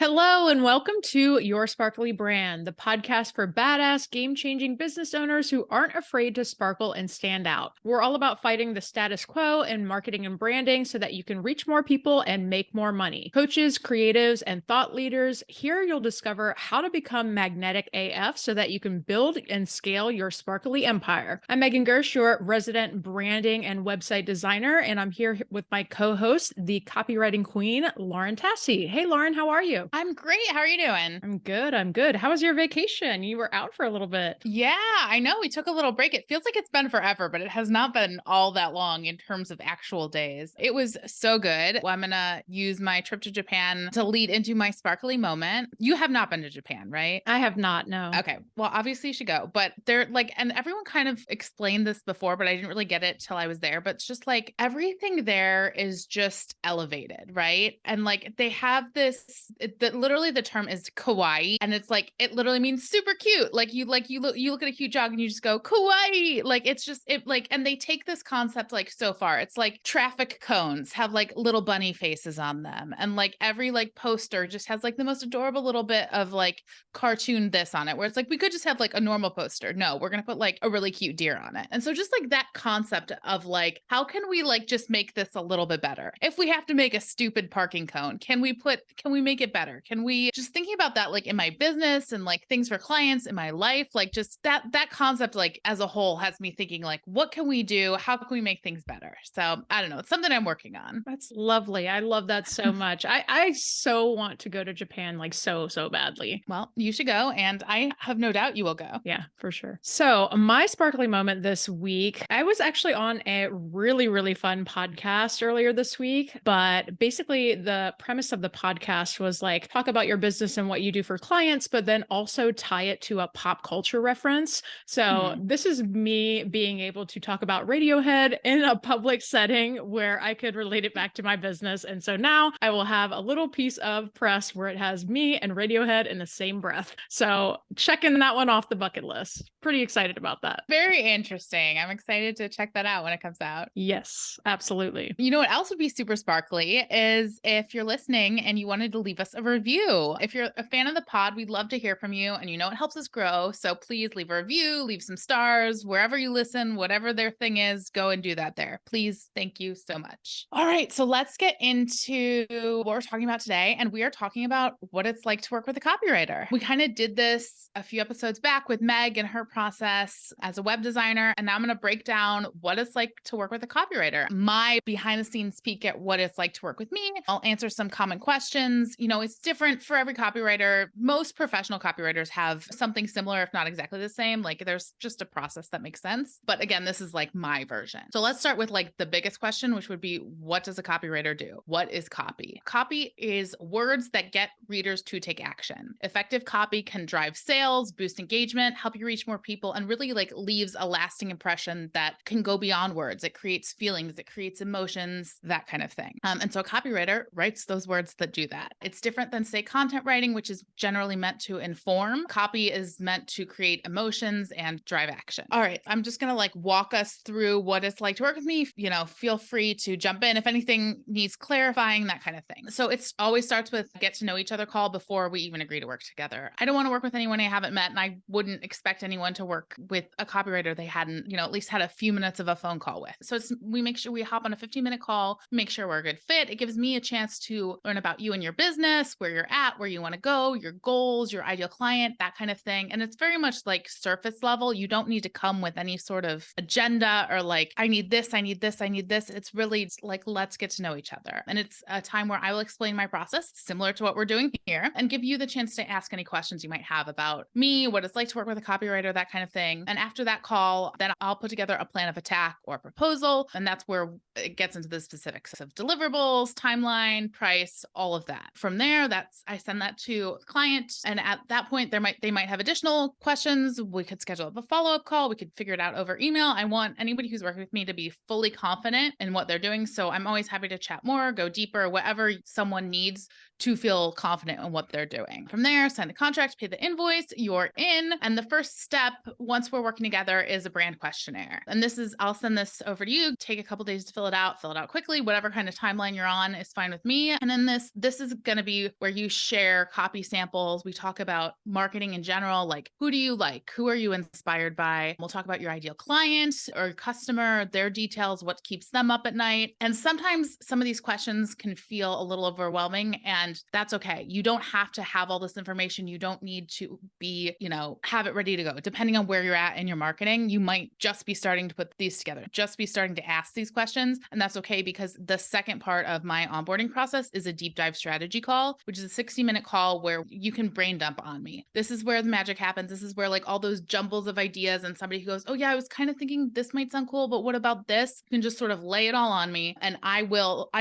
Hello and welcome to Your Sparkly Brand, the podcast for badass, game-changing business owners who aren't afraid to sparkle and stand out. We're all about fighting the status quo in marketing and branding so that you can reach more people and make more money. Coaches, creatives, and thought leaders, here you'll discover how to become magnetic AF so that you can build and scale your sparkly empire. I'm Megan Gersh, your resident branding and website designer, and I'm here with my co-host, the copywriting queen, Lauren Tassi. Hey, Lauren, how are you? I'm great. How are you doing? I'm good. I'm good. How was your vacation? You were out for a little bit. Yeah, I know. We took a little break. It feels like it's been forever, but it has not been all that long in terms of actual days. It was so good. Well, I'm going to use my trip to Japan to lead into my sparkly moment. You have not been to Japan, right? I have not, no. Okay. Well, obviously you should go, but they're like, and everyone kind of explained this before, but I didn't really get it till I was there. But it's just like everything there is just elevated, right? And like they have this, literally the term is kawaii, and it's like it literally means super cute. Like you look at a cute dog and you just go kawaii. Like it's just it like, and they take this concept like so far. It's like traffic cones have like little bunny faces on them, and like every like poster just has like the most adorable little bit of like cartoon this on it, where it's like we could just have like a normal poster. No, we're gonna put like a really cute deer on it. And so just like that concept of like how can we like just make this a little bit better? If we have to make a stupid parking cone, can we make it better? Can we just thinking about that like in my business and like things for clients in my life, like just that concept like as a whole has me thinking like what can we do? How can we make things better? So I don't know. It's something I'm working on. That's lovely. I love that so much. I so want to go to Japan like so badly. Well, you should go, and I have no doubt you will go. Yeah, for sure. So my sparkly moment this week, I was actually on a really fun podcast earlier this week, but basically the premise of the podcast was like talk about your business and what you do for clients, but then also tie it to a pop culture reference. So this is me being able to talk about Radiohead in a public setting where I could relate it back to my business. And so now I will have a little piece of press where it has me and Radiohead in the same breath. So checking that one off the bucket list. Pretty excited about that. Very interesting. I'm excited to check that out when it comes out. Yes, absolutely. You know what else would be super sparkly is if you're listening and you wanted to leave us a review. If you're a fan of the pod, we'd love to hear from you, and you know it helps us grow. So please leave a review, leave some stars, wherever you listen, whatever their thing is, go and do that there. Please. Thank you so much. All right. So let's get into what we're talking about today. And we are talking about what it's like to work with a copywriter. We kind of did this a few episodes back with Meg and her process as a web designer. And now I'm going to break down what it's like to work with a copywriter, my behind the scenes peek at what it's like to work with me. I'll answer some common questions. You know, it's different for every copywriter. Most professional copywriters have something similar, if not exactly the same. Like there's just a process that makes sense. But again, this is like my version. So let's start with like the biggest question, which would be, what does a copywriter do? What is copy? Copy is words that get readers to take action. Effective copy can drive sales, boost engagement, help you reach more people, and really like leaves a lasting impression that can go beyond words. It creates feelings, it creates emotions, that kind of thing. And so a copywriter writes those words that do that. It's different than say content writing, which is generally meant to inform. Copy is meant to create emotions and drive action. All right. I'm just going to like walk us through what it's like to work with me. You know, feel free to jump in if anything needs clarifying, that kind of thing. So it's always starts with get to know each other call before we even agree to work together. I don't want to work with anyone I haven't met, and I wouldn't expect anyone to work with a copywriter they hadn't, you know, at least had a few minutes of a phone call with. So we make sure we hop on a 15-minute call, make sure we're a good fit. It gives me a chance to learn about you and your business, where you're at, where you want to go, your goals, your ideal client, that kind of thing. And it's very much like surface level. You don't need to come with any sort of agenda or like, I need this, I need this, I need this. It's really like, let's get to know each other. And it's a time where I will explain my process similar to what we're doing here and give you the chance to ask any questions you might have about me, what it's like to work with a copywriter, that kind of thing. And after that call, then I'll put together a plan of attack or proposal. And that's where it gets into the specifics of deliverables, timeline, price, all of that. From there, I send that to the client. And at that point, they might have additional questions. We could schedule up a follow-up call. We could figure it out over email. I want anybody who's working with me to be fully confident in what they're doing. So I'm always happy to chat more, go deeper, whatever someone needs to feel confident in what they're doing. From there, sign the contract, pay the invoice, you're in. And the first step, once we're working together, is a brand questionnaire. And this is, I'll send this over to you. Take a couple days to fill it out quickly. Whatever kind of timeline you're on is fine with me. And then this is going to be where you share copy samples. We talk about marketing in general, like who do you like? Who are you inspired by? We'll talk about your ideal client or customer, their details, what keeps them up at night. And sometimes some of these questions can feel a little overwhelming, and that's okay. You don't have to have all this information. You don't need to be, have it ready to go. Depending on where you're at in your marketing, you might just be starting to put these together, just be starting to ask these questions. And that's okay, because the second part of my onboarding process is a deep dive strategy call, which is a 60-minute call where you can brain dump on me. This is where the magic happens. This is where like all those jumbles of ideas and somebody who goes, oh yeah, I was kind of thinking this might sound cool, but what about this? You can just sort of lay it all on me. And I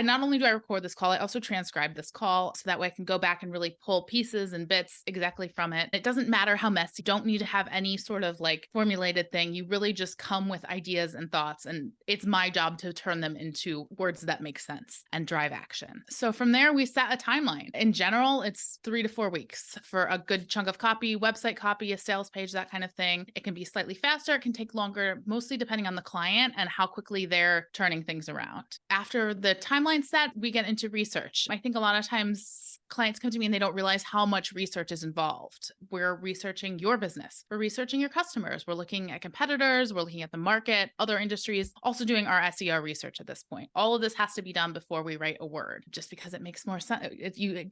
not only do I record this call, I also transcribe this call so that way I can go back and really pull pieces and bits exactly from it. It doesn't matter how messy. You don't need to have any sort of like formulated thing. You really just come with ideas and thoughts, and it's my job to turn them into words that make sense and drive action. So from there, we set a timeline. In general, it's 3 to 4 weeks for a good chunk of copy, website copy, a sales page, that kind of thing. It can be slightly faster. It can take longer, mostly depending on the client and how quickly they're turning things around. After the timeline set, we get into research. I think a lot of times clients come to me and they don't realize how much research is involved. We're researching your business. We're researching your customers. We're looking at competitors. We're looking at the market, other industries, also doing our SEO research at this point. All of this has to be done before we write a word, just because it makes more sense.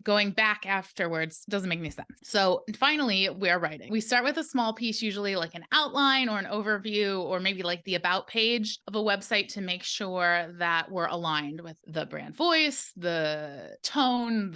Going back afterwards doesn't make any sense. So finally, we're writing. We start with a small piece, usually like an outline or an overview, or maybe like the about page of a website, to make sure that we're aligned with the brand voice, the tone,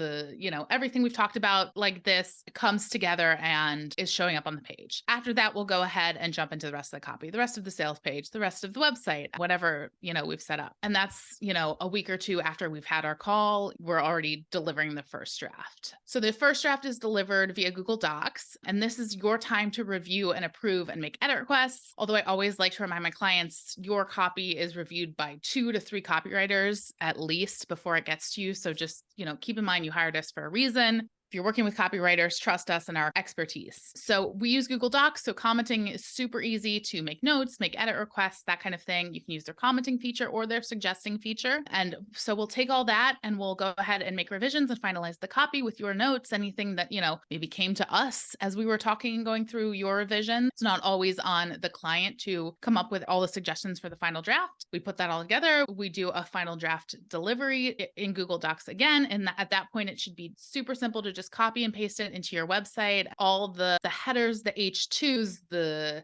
everything we've talked about like this comes together and is showing up on the page. After that, we'll go ahead and jump into the rest of the copy, the rest of the sales page, the rest of the website, whatever, we've set up. And that's, a week or two after we've had our call, we're already delivering the first draft. So the first draft is delivered via Google Docs, and this is your time to review and approve and make edit requests. Although I always like to remind my clients, your copy is reviewed by 2 to 3 copywriters at least before it gets to you. So just, keep in mind you hired us for a reason. If you're working with copywriters, trust us and our expertise. So we use Google Docs. So commenting is super easy to make notes, make edit requests, that kind of thing. You can use their commenting feature or their suggesting feature. And so we'll take all that and we'll go ahead and make revisions and finalize the copy with your notes. Anything that, maybe came to us as we were talking and going through your revision. It's not always on the client to come up with all the suggestions for the final draft. We put that all together. We do a final draft delivery in Google Docs again. And at that point, it should be super simple to just copy and paste it into your website. All the headers, the H2s,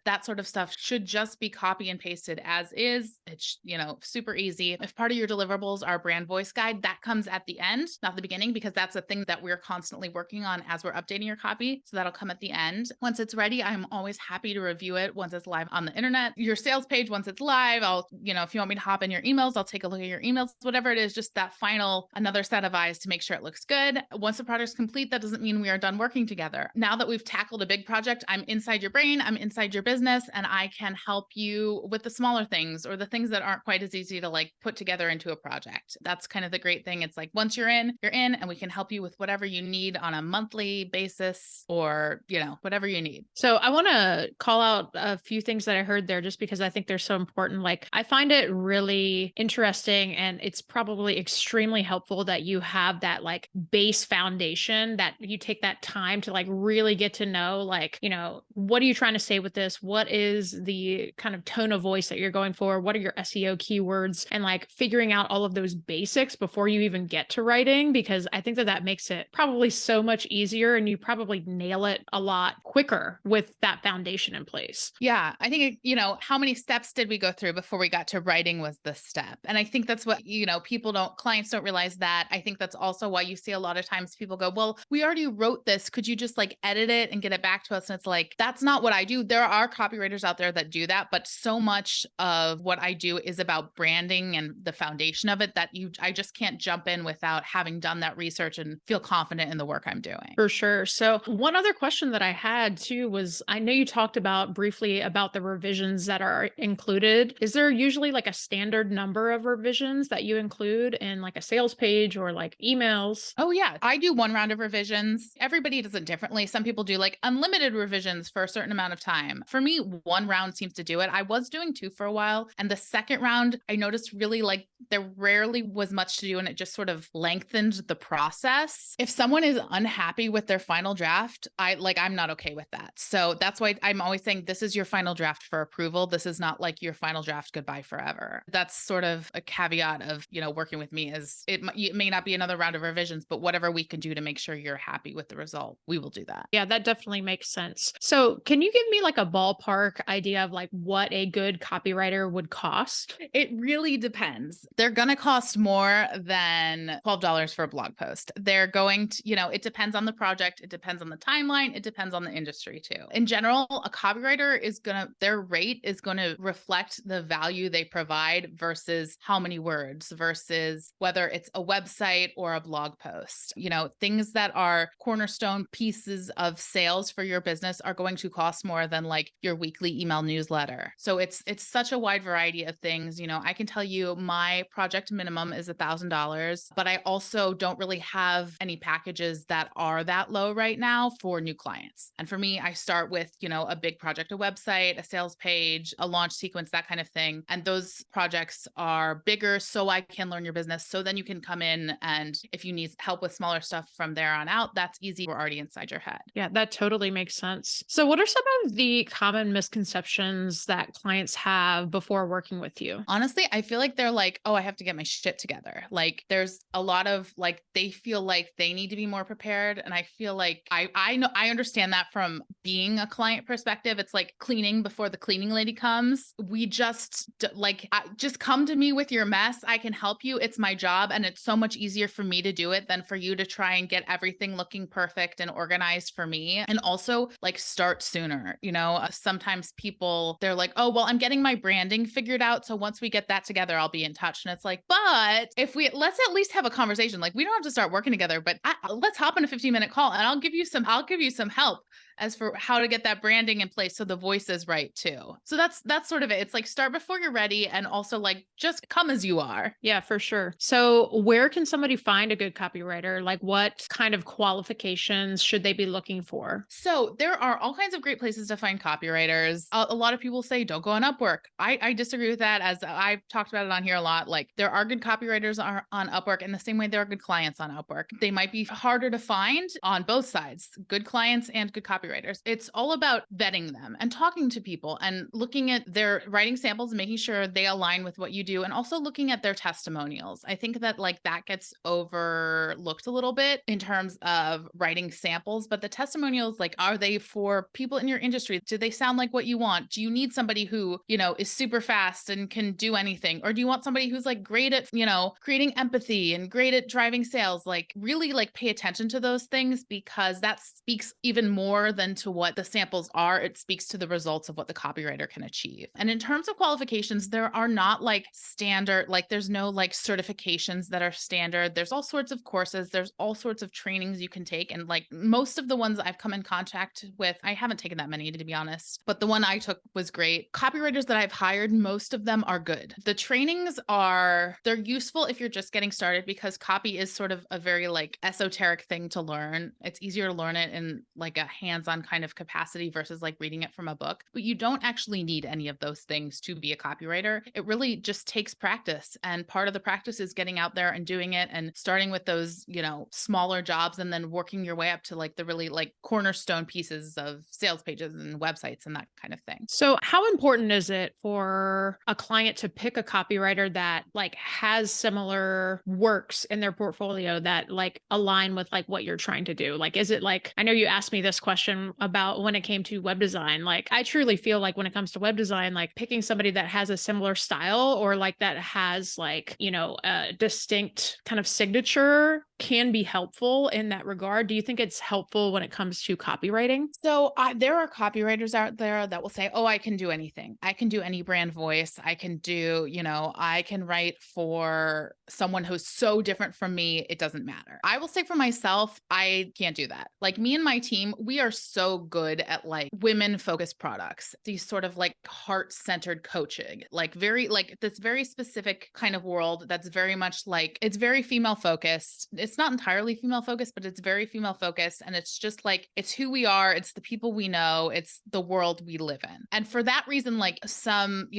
that sort of stuff should just be copy and pasted as is. It's, super easy. If part of your deliverables are brand voice guide, that comes at the end, not the beginning, because that's a thing that we're constantly working on as we're updating your copy. So that'll come at the end. Once it's ready, I'm always happy to review it once it's live on the internet. Your sales page, once it's live, I'll, if you want me to hop in your emails, I'll take a look at your emails, whatever it is, just that final, another set of eyes to make sure it looks good. Once the project's complete, that doesn't mean we are done working together. Now that we've tackled a big project, I'm inside your brain, I'm inside your business, and I can help you with the smaller things or the things that aren't quite as easy to like put together into a project. That's kind of the great thing. It's like once you're in, and we can help you with whatever you need on a monthly basis or, whatever you need. So I want to call out a few things that I heard there just because I think they're so important. Like I find it really interesting, and it's probably extremely helpful that you have that like base foundation, that you take that time to like really get to know, like, what are you trying to say with this? What is the kind of tone of voice that you're going for? What are your SEO keywords? And like figuring out all of those basics before you even get to writing, because I think that makes it probably so much easier and you probably nail it a lot quicker with that foundation in place. Yeah. I think, how many steps did we go through before we got to writing was the step. And I think that's what, clients don't realize that. I think that's also why you see a lot of times people go, well, we already wrote this. Could you just like edit it and get it back to us? And it's like, that's not what I do. There are copywriters out there that do that, but so much of what I do is about branding and the foundation of it that I just can't jump in without having done that research and feel confident in the work I'm doing. For sure. So one other question that I had too was, I know you talked about briefly about the revisions that are included. Is there usually like a standard number of revisions that you include in like a sales page or like emails? Oh yeah, I do one round of revisions. Everybody does it differently. Some people do like unlimited revisions for a certain amount of time. For me, one round seems to do it. I was doing two for a while. And the second round, I noticed really like there rarely was much to do and it just sort of lengthened the process. If someone is unhappy with their final draft, I'm not okay with that. So that's why I'm always saying this is your final draft for approval. This is not like your final draft goodbye forever. That's sort of a caveat of, working with me is it may not be another round of revisions, but whatever we can do to make sure you're happy with the result, we will do that. Yeah, that definitely makes sense. So can you give me like a ballpark idea of like what a good copywriter would cost? It really depends. They're going to cost more than $12 for a blog post. They're going to, it depends on the project. It depends on the timeline. It depends on the industry too. In general, a copywriter their rate is going to reflect the value they provide versus how many words versus whether it's a website or a blog post. Things that are cornerstone pieces of sales for your business are going to cost more than like your weekly email newsletter. So it's such a wide variety of things. I can tell you my project minimum is $1,000, but I also don't really have any packages that are that low right now for new clients. And for me, I start with, a big project, a website, a sales page, a launch sequence, that kind of thing. And those projects are bigger so I can learn your business. So then you can come in and if you need help with smaller stuff from there on out, that's easy. We're already inside your head. Yeah, that totally makes sense. So what are some of the common misconceptions that clients have before working with you? Honestly, I feel like they're like, oh, I have to get my shit together. Like there's a lot of like, they feel like they need to be more prepared. And I feel like I know, I understand that from being a client perspective. It's like cleaning before the cleaning lady comes. We just just come to me with your mess. I can help you. It's my job. And it's so much easier for me to do it than for you to try and get everything looking perfect and organized for me. And also like start sooner. Sometimes people, they're like, oh, well, I'm getting my branding figured out. So once we get that together, I'll be in touch. And it's like, but let's at least have a conversation. Like we don't have to start working together, but let's hop on a 15-minute call and I'll give you some help as for how to get that branding in place so the voice is right too. So that's sort of it. It's like start before you're ready and also like just come as you are. Yeah, for sure. So where can somebody find a good copywriter? Like what kind of qualifications should they be looking for? So there are all kinds of great places to find copywriters. A lot of people say don't go on Upwork. I disagree with that, as I've talked about it on here a lot. Like there are good copywriters on Upwork in the same way there are good clients on Upwork. They might be harder to find on both sides, good clients and good copywriters. It's all about vetting them and talking to people and looking at their writing samples and making sure they align with what you do and also looking at their testimonials. I think that like that gets overlooked a little bit in terms of writing samples, but the testimonials, like, are they for people in your industry? Do they sound like what you want? Do you need somebody who, is super fast and can do anything? Or do you want somebody who's like great at, creating empathy and great at driving sales? Like really like pay attention to those things because that speaks even more than to what the samples are. It speaks to the results of what the copywriter can achieve. And in terms of qualifications, there are not like standard, like there's no like certifications that are standard. There's all sorts of courses. There's all sorts of trainings you can take. And like most of the ones I've come in contact with, I haven't taken that many to be honest, but the one I took was great. Copywriters that I've hired, most of them are good. The trainings they're useful if you're just getting started because copy is sort of a very like esoteric thing to learn. It's easier to learn it in like a hands-on kind of capacity versus like reading it from a book, but you don't actually need any of those things to be a copywriter. It really just takes practice. And part of the practice is getting out there and doing it and starting with those, smaller jobs and then working your way up to like the really like cornerstone pieces of sales pages and websites and that kind of thing. So how important is it for a client to pick a copywriter that like has similar works in their portfolio that like align with like what you're trying to do? Like, is it like, I know you asked me this question about when it came to web design. Like, I truly feel like when it comes to web design, like picking somebody that has a similar style or like that has like, a distinct kind of signature can be helpful in that regard? Do you think it's helpful when it comes to copywriting? So there are copywriters out there that will say, oh, I can do anything. I can do any brand voice. I can do, I can write for someone who's so different from me. It doesn't matter. I will say for myself, I can't do that. Like me and my team, we are so good at like women focused products, these sort of like heart centered coaching, like this very specific kind of world that's very much like, it's very female focused. It's not entirely female focused, but it's very female focused. And it's just like, it's who we are. It's the people we know. It's the world we live in. And for that reason, like some,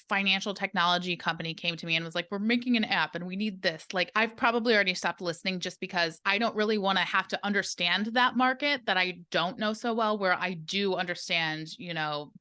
financial technology company came to me and was like, we're making an app and we need this. Like I've probably already stopped listening just because I don't really want to have to understand that market that I don't know so well, where I do understand,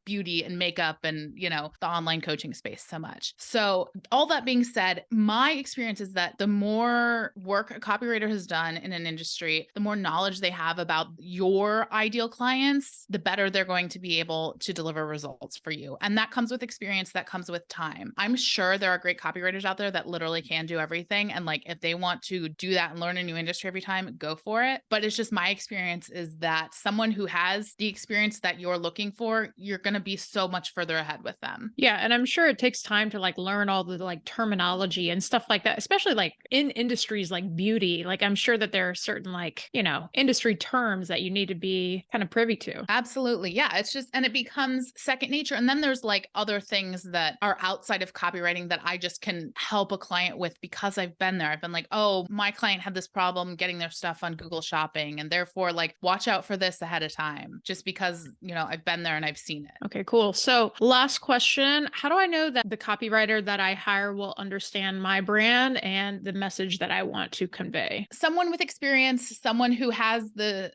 beauty and makeup and, the online coaching space so much. So all that being said, my experience is that the more work a copywriter has done in an industry, the more knowledge they have about your ideal clients, the better they're going to be able to deliver results for you. And that comes with experience, that comes with time. I'm sure there are great copywriters out there that literally can do everything. And like, if they want to do that and learn a new industry every time, go for it. But it's just my experience is that someone who has the experience that you're looking for, you're going to be so much further ahead with them. Yeah. And I'm sure it takes time to like learn all the like terminology and stuff like that, especially like in industries like beauty. Like I'm sure that there are certain like, industry terms that you need to be kind of privy to. Absolutely. Yeah. It's just, and it becomes second nature. And then there's like other things that are outside of copywriting that I just can help a client with because I've been there. I've been like, oh, my client had this problem getting their stuff on Google Shopping. And therefore, like, watch out for this ahead of time, just because, I've been there and I've seen it. Okay, cool. So last question. How do I know that the copywriter that I hire will understand my brand and the message that I want to convey? Someone with experience, someone who has the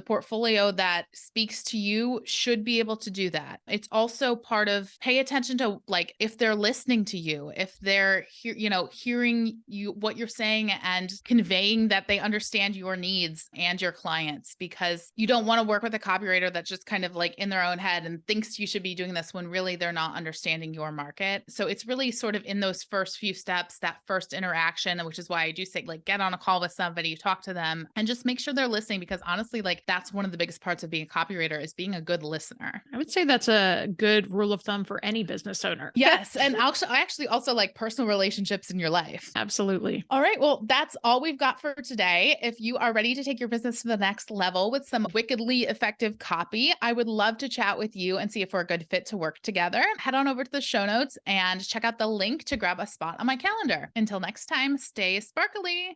portfolio that speaks to you should be able to do that. It's also part of pay attention to like, if they're listening to you, if they're hearing you, what you're saying and conveying that they understand your needs and your clients, because you don't want to work with a copywriter that's just kind of like in their own head and thinks you should be doing this when really they're not understanding your market. So it's really sort of in those first few steps, that first interaction, which is why I do say like, get on a call with somebody, talk to them, and just make sure they're listening, because honestly, like that's one of the biggest parts of being a copywriter is being a good listener. I would say that's a good rule of thumb for any business owner. Yes. And I actually also like personal relationships in your life. Absolutely. All right. Well, that's all we've got for today. If you are ready to take your business to the next level with some wickedly effective copy, I would love to chat with you and see if we're a good fit to work together. Head on over to the show notes and check out the link to grab a spot on my calendar. Until next time, stay sparkly.